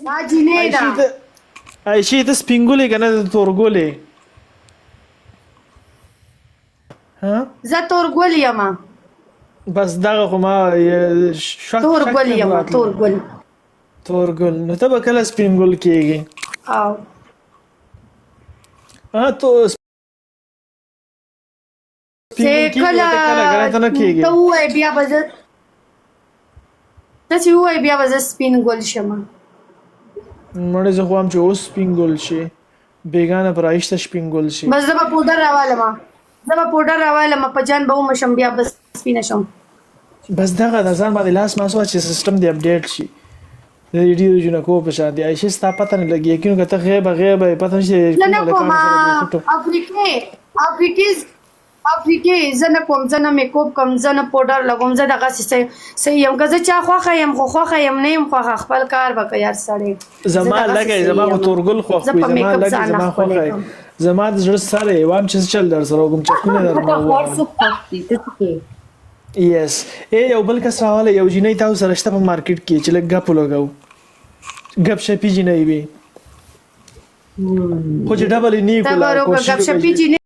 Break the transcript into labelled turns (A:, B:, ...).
A: دا جینې ده
B: عایشې ته سپینګولې کنه تورګولې ها
A: زه تورګل یم
B: بس دغه خو ما
A: تورګل یم
B: تورګل نو ته به کله سپینګول کېږي
A: او
B: تو
A: چې کله ته وای بیا به زه ته چې وای بیا به زه سپینګل شم
B: مړ زه خو هم چې اوس سپینګول شي بیگانه پر آیشته سپینګول شي
A: بس زه به پودر راوالم په جان به ومشم بیا به سپینه شم
B: بس دغه د ځان باندې لاس ماسو چې سیستم دی اپډیټ شي د ویډیو جوړ کو په شان دی عایشه ستا پته نه لګي کینو کته غیب پته نشي
A: نه کوم افریقي زنه کوم زنه میکوپ کوم زنه پودر لګوم زه دغه صحیح یم که زه چا خوخه یم نه یم خوخه خپل کار وکړ یار سړی
B: زما لګي زما تورګل خوخ زما خوخه زما د زړه سره وام چې چل در سره کوم چکونه در یس یو بل کس راواله یو جنې تاسو سره شته په مارکیټ کې چې لګ غپ لګاو غپ شپی جنې وي خو چې ډبل نه کولا
A: غپ شپی جنې